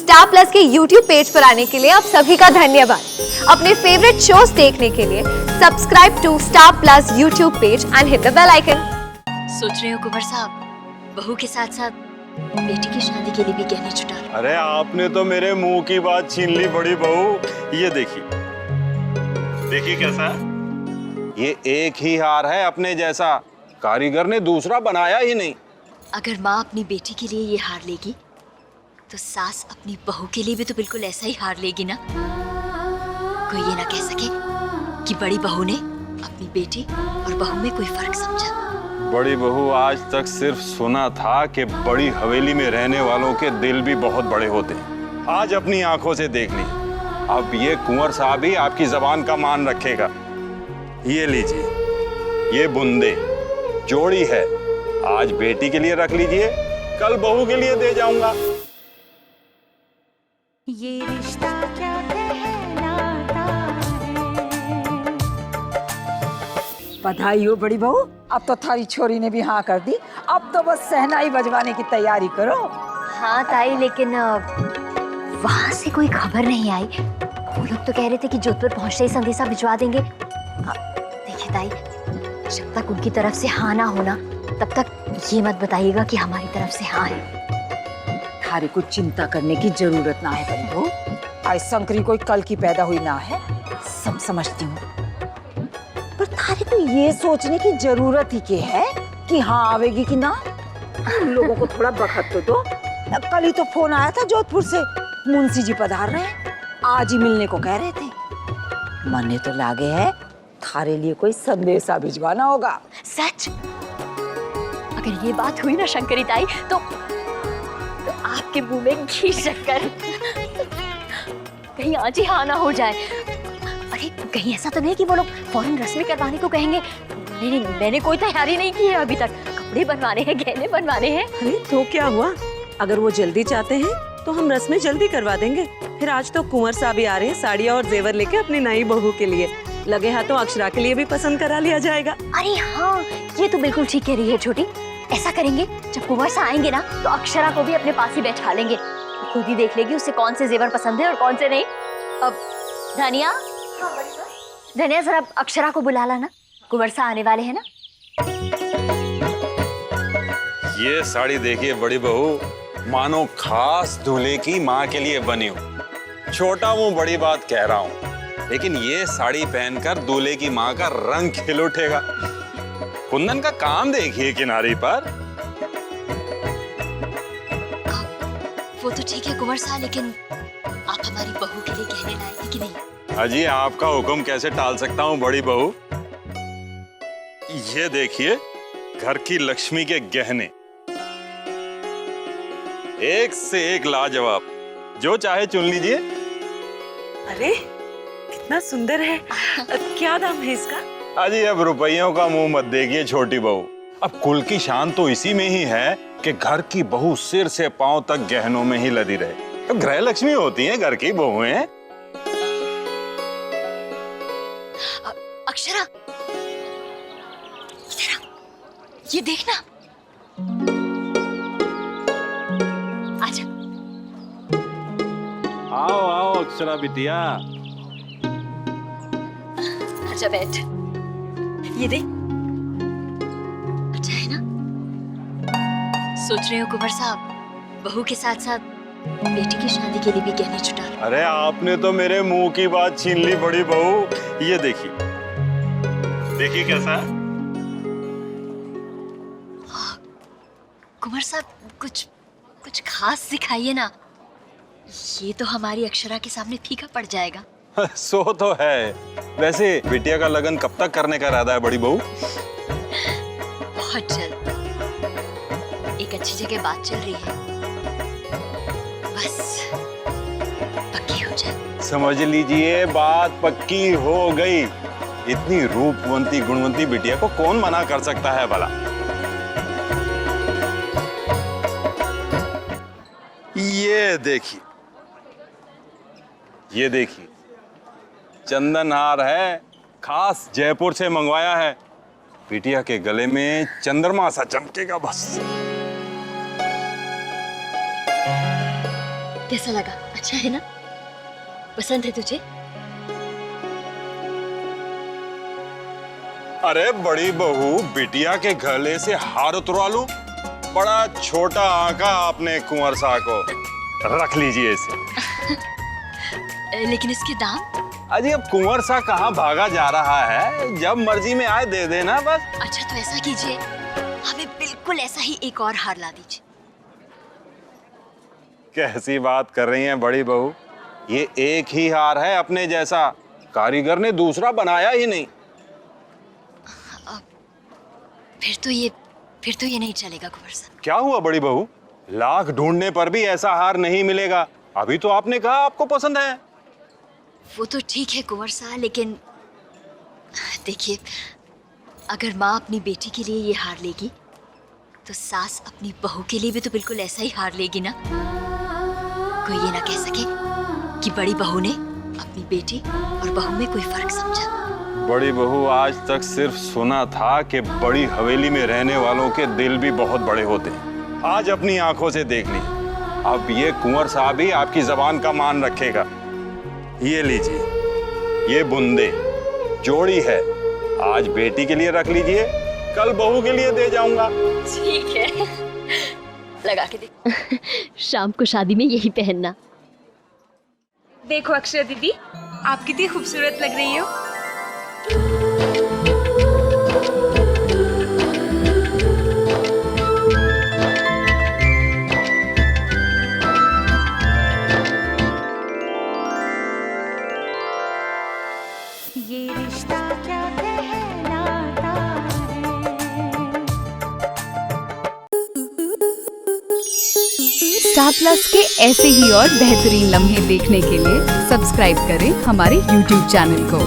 Star plus के YouTube page पर आने के लिए आप सभी का धन्यवाद। अपने फेवरेट शोज देखने के लिए subscribe to Star Plus YouTube page and hit the bell icon. सोच रहे हो कुंवर साहब, बहू के साथ साथ बेटी की शादी के लिए भी गहने जुटा लो। अरे आपने तो मेरे मुंह की बात छीन ली बड़ी बहू। ये देखिए, देखिए कैसा है। ये एक ही हार है अपने जैसा, कारीगर ने दूसरा बनाया ही नहीं। अगर माँ अपनी बेटी के लिए ये हार लेगी तो सास अपनी बहू के लिए भी तो बिल्कुल ऐसा ही हार लेगी ना। कोई ये ना कह सके कि बड़ी बहू ने अपनी बेटी और बहू में कोई फर्क समझा। बड़ी बहू, आज तक सिर्फ सुना था कि बड़ी हवेली में रहने वालों के दिल भी बहुत बड़े होते हैं। आज अपनी आंखों से देख ली। अब ये कुंवर साहब ही आपकी जबान का मान रखेगा। ये लीजिए, ये बुंदे जोड़ी है, आज बेटी के लिए रख लीजिए, कल बहू के लिए दे जाऊंगा। ये रिश्ता क्या कहलाता है। बधाई हो बड़ी बहू, अब तो थारी छोरी ने भी हाँ कर दी। अब तो बस शहनाई बजवाने की तैयारी करो। हाँ ताई, लेकिन वहाँ से कोई खबर नहीं आई। वो लोग तो कह रहे थे कि जोधपुर पहुँचते ही संदेशा भिजवा देंगे। देखिए ताई, जब तक उनकी तरफ से हाँ ना होना तब तक ये मत बताइएगा कि हमारी तरफ से हाँ है। थारे को चिंता करने की जरूरत ना है बड़ी बहू। आज शंकरी कोई कल की पैदा हुई ना है, सब समझती हूँ। पर थारे को ये सोचने की जरूरत ही क्या है कि हाँ आवेगी कि ना। उन लोगों को थोड़ा बखत तो दो। कल ही तो फोन आया था जोधपुर से, मुंशी जी पधार रहे हैं, आज ही मिलने को कह रहे थे। मने तो लागे है थारे लिए कोई संदेशा भिजवाना होगा। सच? अगर ये बात हुई ना शंकरी ताई तो आपके मुंह में घी शक्कर। कहीं आज ही हाँ ना हो जाए। अरे कहीं ऐसा तो नहीं कि वो लोग फौरन रस्मी करवाने को कहेंगे। नहीं, मैंने कोई तैयारी नहीं की है अभी तक। कपड़े बनवाने हैं, गहने बनवाने हैं। अरे तो क्या हुआ, अगर वो जल्दी चाहते हैं तो हम रस्में जल्दी करवा देंगे। फिर आज तो कुंवर साहब ही आ रहे हैं साड़ियाँ और जेवर लेके अपनी नई बहू के लिए। लगे हाथों अक्षरा के लिए भी पसंद करा लिया जाएगा। अरे हाँ, ये तो बिल्कुल ठीक कह रही है छोटी। ऐसा करेंगे, जब कुंवर साहब आएंगे ना तो अक्षरा को भी अपने पास ही बैठा लेंगे। खुद ही देख लेगी उसे कौन से जेवर पसंद है और कौन से नहीं। अब धनिया, धनिया जरा अक्षरा को बुला लाना, कुंवर साहब आने वाले हैं ना। ये साड़ी देखिए बड़ी बहू, मानो खास दूल्हे की माँ के लिए बनी हो। छोटा मुंह बड़ी बात कह रहा हूँ, लेकिन ये साड़ी पहनकर दूल्हे की माँ का रंग खिल उठेगा। कुंदन का काम देखिए किनारी पर। वो तो ठीक है कुंवर साहब, लेकिन आप हमारी बहू के लिए गहने लाएंगे कि नहीं? अजी आपका हुक्म कैसे टाल सकता हूँ बड़ी बहू। ये देखिए, घर की लक्ष्मी के गहने एक से एक लाजवाब, जो चाहे चुन लीजिए। अरे कितना सुंदर है। क्या दाम है इसका? अजी अब रुपयों का मुंह मत देखिए छोटी बहू। अब कुल की शान तो इसी में ही है कि घर की बहू सिर से पांव तक गहनों में ही लदी रहे। अब गृह लक्ष्मी होती हैं घर की बहुएं। अक्षरा, इधर आ, ये देखना। आजा। आओ आओ अक्षरा बिटिया। आजा बैठ। ये देख, अच्छा है ना? सोच रहे हो कुंवर साहब, बहू के साथ साथ बेटी की शादी के लिए भी गहने जुटा लो। अरे आपने तो मेरे मुंह की बात छीन ली बड़ी बहू। ये देखिए, देखिए कैसा है। कुंवर साहब, कुछ खास सिखाइए ना। ये तो हमारी अक्षरा के सामने फीका पड़ जाएगा। सो तो है। वैसे बिटिया का लगन कब तक करने का इरादा है बड़ी बहू? बहुत जल्द। एक अच्छी जगह बात चल रही है, बस पक्की हो जाए। समझ लीजिए बात पक्की हो गई। इतनी रूपवंती गुणवंती बिटिया को कौन मना कर सकता है भला। ये देखिए, ये देखिए, चंदन हार है, खास जयपुर से मंगवाया है। बिटिया के गले में चंद्रमा सा चमकेगा बस। कैसा लगा? अच्छा है ना? पसंद है तुझे? अरे बड़ी बहू, बिटिया के गले से हार उतरवा लूं? बड़ा छोटा आंका आपने कुंवर साहब को। रख लीजिए इसे। लेकिन इसके दाम? अजी अब कुंवर साहब कहाँ भागा जा रहा है, जब मर्जी में आए दे देना बस। अच्छा तो ऐसा कीजिए, हमें बिल्कुल ऐसा ही एक और हार ला दीजिए। कैसी बात कर रही हैं बड़ी बहू, ये एक ही हार है अपने जैसा, कारीगर ने दूसरा बनाया ही नहीं। फिर तो ये नहीं चलेगा कुंवर साहब। क्या हुआ बड़ी बहू, लाख ढूंढने पर भी ऐसा हार नहीं मिलेगा। अभी तो आपने कहा आपको पसंद है। वो तो ठीक है कुंवर साहब, लेकिन देखिए, अगर माँ अपनी बेटी के लिए ये हार लेगी तो सास अपनी बहू के लिए भी तो बिल्कुल ऐसा ही हार लेगी ना। कोई ये ना कह सके कि बड़ी बहू ने अपनी बेटी और बहू में कोई फर्क समझा। बड़ी बहू, आज तक सिर्फ सुना था कि बड़ी हवेली में रहने वालों के दिल भी बहुत बड़े होते हैं। आज अपनी आंखों से देख ली। अब ये कुंवर साहब ही आपकी जबान का मान रखेगा। ये लीजिए, ये बुंदे जोड़ी है, आज बेटी के लिए रख लीजिए, कल बहू के लिए दे जाऊंगा। ठीक है, लगा के देख। शाम को शादी में यही पहनना। देखो अक्षरा दीदी, आप कितनी खूबसूरत लग रही हो। ये रिश्ता क्या कहलाता है। स्टार प्लस के ऐसे ही और बेहतरीन लम्हे देखने के लिए सब्सक्राइब करें हमारे YouTube चैनल को।